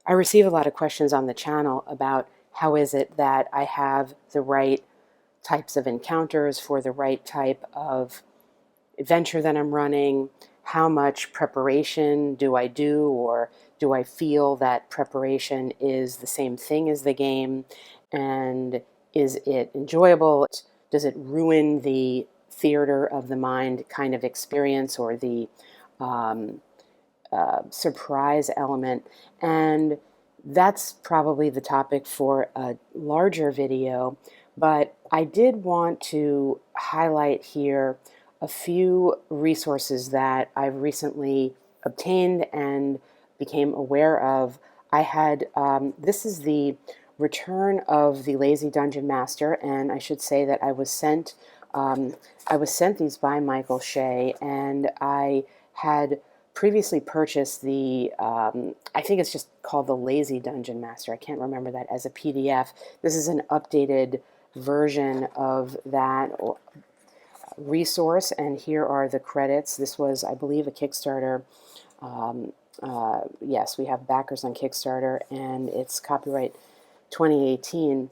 I receive a lot of questions on the channel about how is it that I have the right types of encounters for the right type of adventure that I'm running, how much preparation do I do, or do I feel that preparation is the same thing as the game, and is it enjoyable? Does it ruin the theater of the mind kind of experience, or the um, surprise element? And that's probably the topic for a larger video, but I did want to highlight here a few resources that I've recently obtained and became aware of. This is the Return of the Lazy Dungeon Master, and I should say that I was sent these by Michael Shea, and I had previously purchased I think it's just called the Lazy Dungeon Master. I can't remember that, as a PDF. This is an updated version of that resource, and here are the credits. This was, I believe, a Kickstarter. Yes, we have backers on Kickstarter, and it's copyright 2018.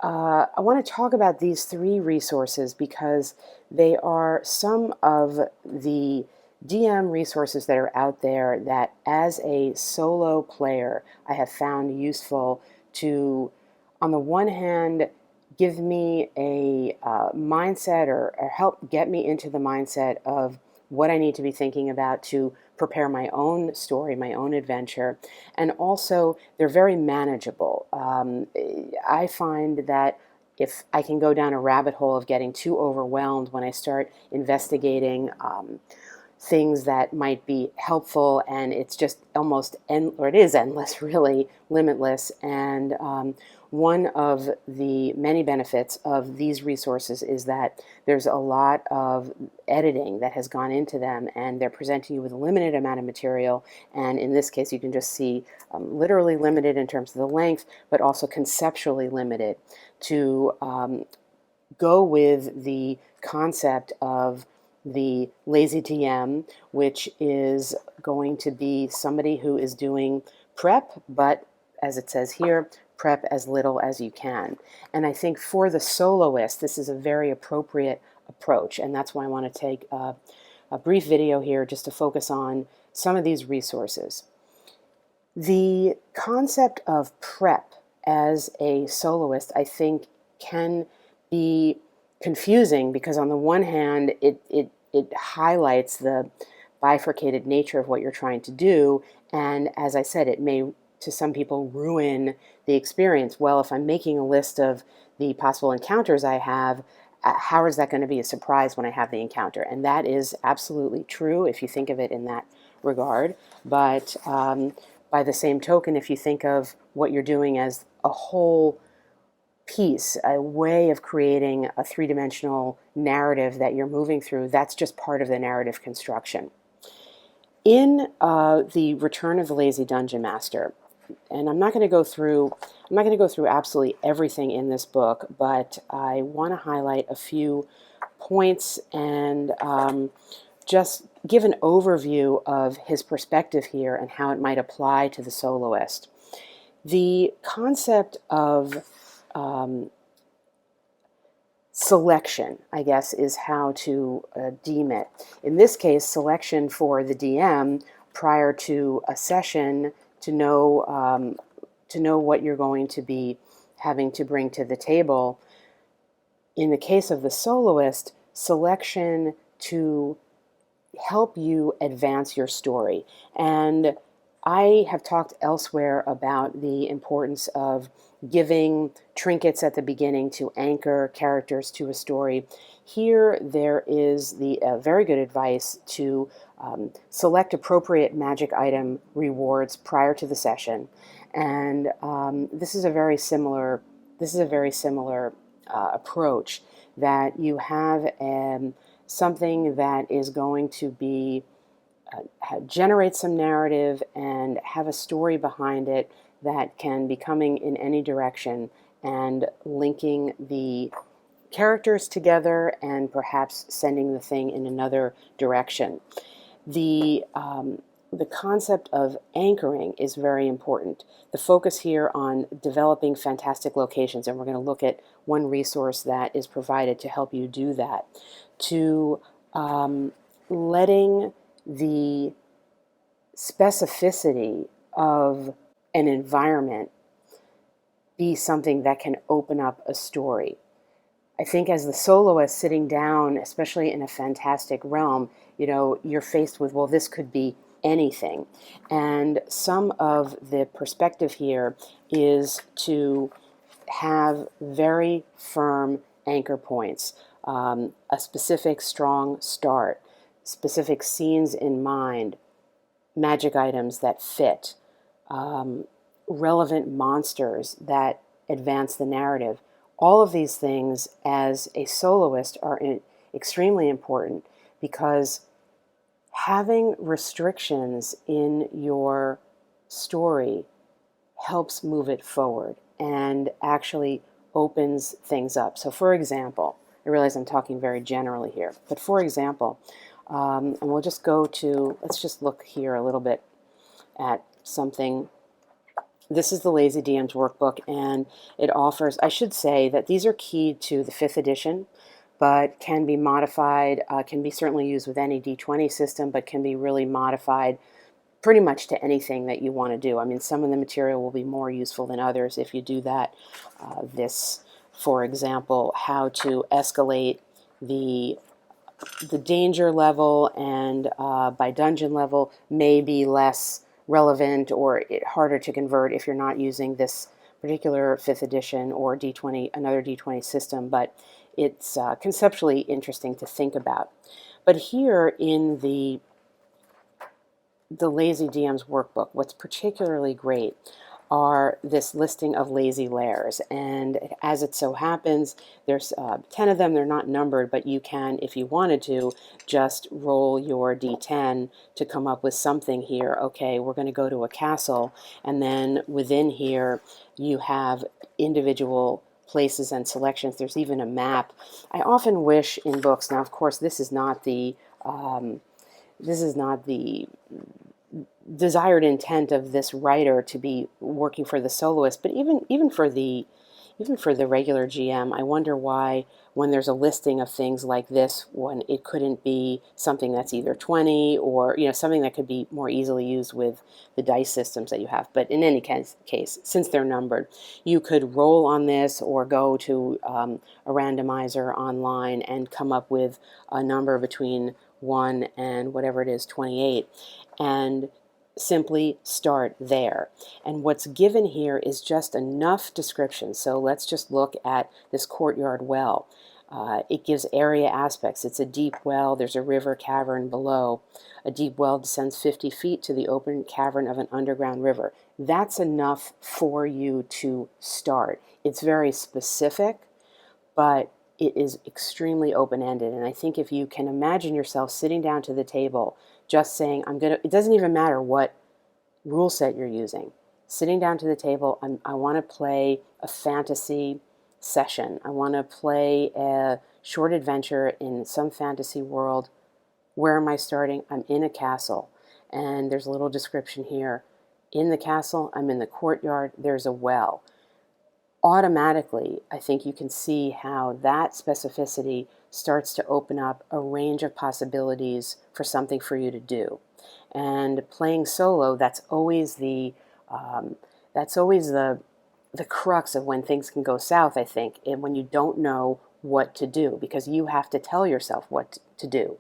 I want to talk about these three resources because they are some of the DM resources that are out there that, as a solo player, I have found useful to, on the one hand, give me a mindset, or help get me into the mindset of what I need to be thinking about to prepare my own story, my own adventure. And also, they're very manageable. I find that if I can go down a rabbit hole of getting too overwhelmed when I start investigating things that might be helpful, and it's just almost or it is endless, really limitless. And one of the many benefits of these resources is that there's a lot of editing that has gone into them, and they're presenting you with a limited amount of material. And in this case, you can just see literally limited in terms of the length, but also conceptually limited to go with the concept of the lazy DM, which is going to be somebody who is doing prep, but as it says here, prep as little as you can. And I think for the soloist, this is a very appropriate approach, and that's why I want to take a brief video here just to focus on some of these resources. The concept of prep as a soloist, I think, can be confusing because, on the one hand, it highlights the bifurcated nature of what you're trying to do, and as I said, it may, to some people, ruin the experience. Well, if I'm making a list of the possible encounters I have, how is that going to be a surprise when I have the encounter? And that is absolutely true if you think of it in that regard. But by the same token, if you think of what you're doing as a whole piece, a way of creating a three-dimensional narrative that you're moving through, that's just part of the narrative construction. In the Return of the Lazy Dungeon Master, and I'm not going to go through absolutely everything in this book, but I want to highlight a few points and just give an overview of his perspective here and how it might apply to the soloist. The concept of selection, I guess, is how to deem it. In this case, selection for the DM prior to a session to know what you're going to be having to bring to the table. In the case of the soloist, selection to help you advance your story. And I have talked elsewhere about the importance of giving trinkets at the beginning to anchor characters to a story. Here, there is the very good advice to select appropriate magic item rewards prior to the session, and this is a very similar approach, that you have something that is going to be generate some narrative and have a story behind it that can be coming in any direction and linking the characters together and perhaps sending the thing in another direction. The the concept of anchoring is very important. The focus here on developing fantastic locations, and we're going to look at one resource that is provided to help you do that, to letting the specificity of an environment be something that can open up a story. I think as the soloist sitting down, especially in a fantastic realm, you're faced with, well, this could be anything. And some of the perspective here is to have very firm anchor points, a specific strong start, specific scenes in mind, magic items that fit, relevant monsters that advance the narrative. All of these things as a soloist are extremely important, because having restrictions in your story helps move it forward and actually opens things up. So for example, I realize I'm talking very generally here, but for example, and we'll just let's just look here a little bit at something. This is the Lazy DM's workbook, and it offers, I should say that these are keyed to the 5th edition, but can be modified, can be certainly used with any D20 system, but can be really modified pretty much to anything that you want to do. I mean, some of the material will be more useful than others if you do that. This, for example, how to escalate the danger level, and by dungeon level may be less relevant or harder to convert if you're not using this particular 5th edition or D20, another D20 system, but it's conceptually interesting to think about. But here in the Lazy DM's workbook, what's particularly great are this listing of lazy lairs, and as it so happens, there's 10 of them. They're not numbered, but you can, if you wanted to, just roll your d10 to come up with something here. Okay, we're going to go to a castle, and then within here you have individual places and selections. There's even a map. I often wish in books, now of course this is not the desired intent of this writer to be working for the soloist, but even for the regular GM, I wonder why when there's a listing of things like this one, it couldn't be something that's either 20 or something that could be more easily used with the dice systems that you have. But in any case, since they're numbered, you could roll on this or go to a randomizer online and come up with a number between 1 and whatever it is, 28, and simply start there. And what's given here is just enough description. So let's just look at this courtyard well. It gives area aspects. It's a deep well. There's a river cavern below. A deep well descends 50 feet to the open cavern of an underground river. That's enough for you to start. It's very specific, but it is extremely open-ended. And I think if you can imagine yourself sitting down to the table just saying, it doesn't even matter what rule set you're using. Sitting down to the table, I want to play a fantasy session. I want to play a short adventure in some fantasy world. Where am I starting? I'm in a castle. And there's a little description here. In the castle, I'm in the courtyard, there's a well. Automatically, I think you can see how that specificity starts to open up a range of possibilities for something for you to do. And playing solo, that's always the crux of when things can go south, I think, and when you don't know what to do, because you have to tell yourself what to do.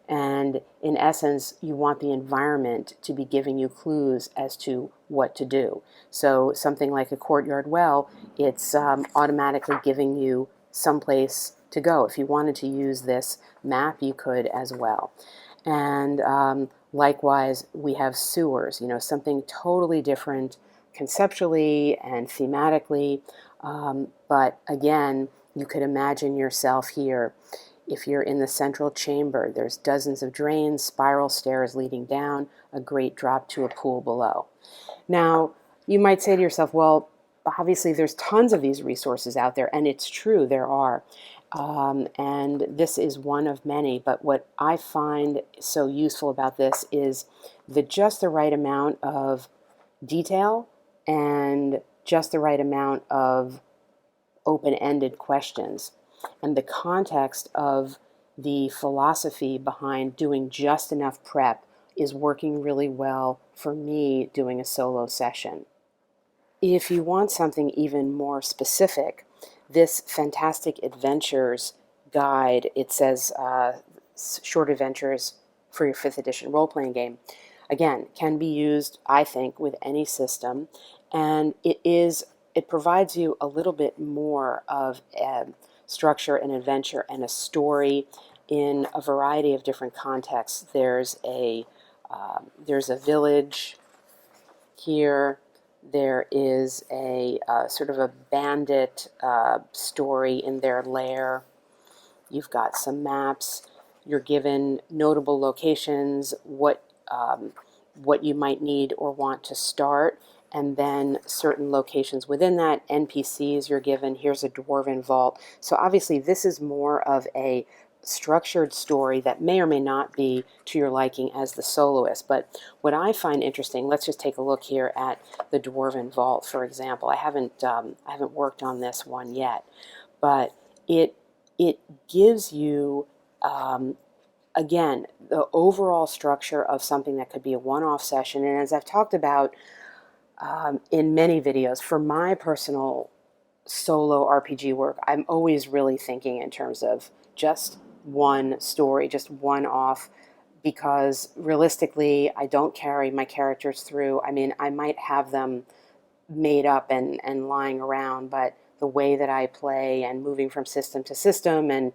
And in essence, you want the environment to be giving you clues as to what to do. So something like a courtyard well, it's automatically giving you someplace to go. If you wanted to use this map, you could as well. And likewise, we have sewers, something totally different conceptually and thematically. But again, you could imagine yourself here. If you're in the central chamber, there's dozens of drains, spiral stairs leading down, a great drop to a pool below. Now, you might say to yourself, well, obviously there's tons of these resources out there, and it's true, there are. And this is one of many, but what I find so useful about this is just the right amount of detail and just the right amount of open-ended questions, and the context of the philosophy behind doing just enough prep is working really well for me doing a solo session. If you want something even more specific, this Fantastic Adventures guide, it says short adventures for your 5th edition role-playing game, again, can be used, I think, with any system, and it provides you a little bit more of a structure and adventure and a story in a variety of different contexts. There's a village here. There is a sort of a bandit story in their lair. You've got some maps. You're given notable locations, what you might need or want to start, and then certain locations within that. NPCs you're given. Here's a Dwarven Vault. So obviously this is more of a structured story that may or may not be to your liking as the soloist. But what I find interesting, let's just take a look here at the Dwarven Vault, for example. I haven't worked on this one yet, but it gives you again, the overall structure of something that could be a one-off session. And as I've talked about in many videos, for my personal solo RPG work, I'm always really thinking in terms of just one story, just one off, because realistically, I don't carry my characters through. I mean, I might have them made up and lying around, but the way that I play and moving from system to system and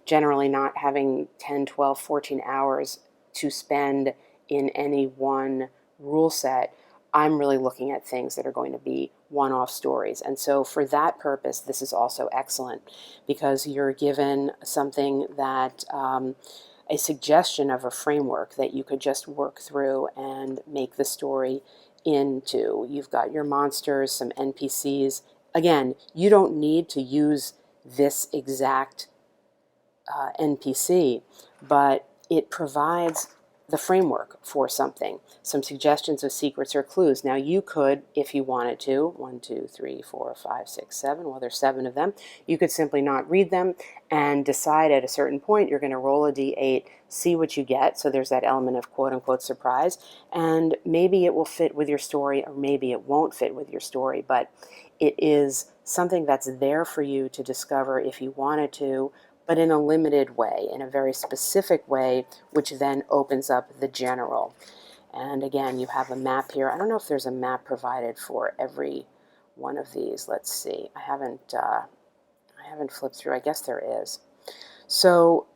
generally not having 10, 12, 14 hours to spend in any one rule set, I'm really looking at things that are going to be one-off stories. And so for that purpose, this is also excellent because you're given something that, a suggestion of a framework that you could just work through and make the story into. You've got your monsters, some NPCs. Again, you don't need to use this exact NPC, but it provides the framework for something, some suggestions of secrets or clues. Now you could, if you wanted to, 1, 2, 3, 4, 5, 6, 7, well there's 7 of them, you could simply not read them and decide at a certain point you're going to roll a d8, see what you get, so there's that element of quote-unquote surprise, and maybe it will fit with your story or maybe it won't fit with your story, but it is something that's there for you to discover if you wanted to, but in a limited way, in a very specific way, which then opens up the general. And again, you have a map here. I don't know if there's a map provided for every one of these. Let's see. I haven't flipped through. I guess there is. So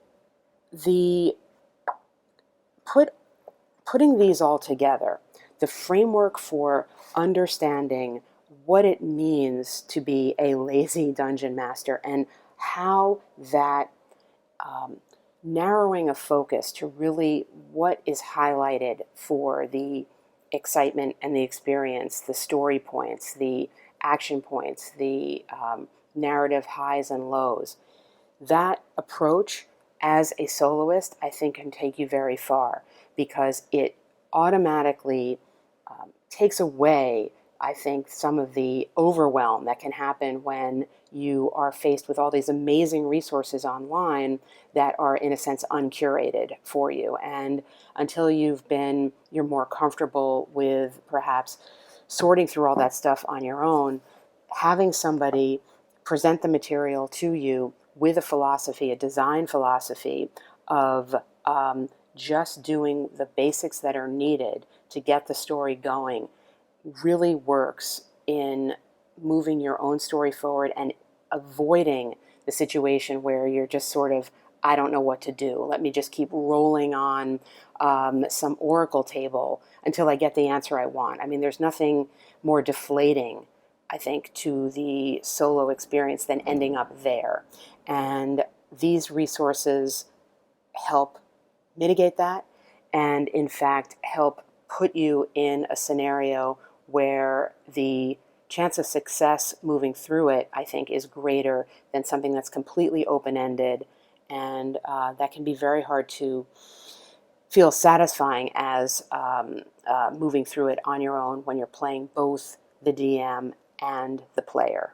putting these all together, the framework for understanding what it means to be a lazy dungeon master and how that narrowing a focus to really what is highlighted for the excitement and the experience, the story points, the action points, the narrative highs and lows. That approach as a soloist, I think, can take you very far because it automatically takes away, I think, some of the overwhelm that can happen when you are faced with all these amazing resources online that are, in a sense, uncurated for you. And until you're more comfortable with perhaps sorting through all that stuff on your own, having somebody present the material to you with a philosophy, a design philosophy of just doing the basics that are needed to get the story going really works in moving your own story forward and avoiding the situation where you're just sort of, I don't know what to do. Let me just keep rolling on some oracle table until I get the answer I want. I mean, there's nothing more deflating, I think, to the solo experience than ending up there. And these resources help mitigate that and, in fact, help put you in a scenario where the chance of success moving through it, I think, is greater than something that's completely open-ended and that can be very hard to feel satisfying as moving through it on your own when you're playing both the DM and the player.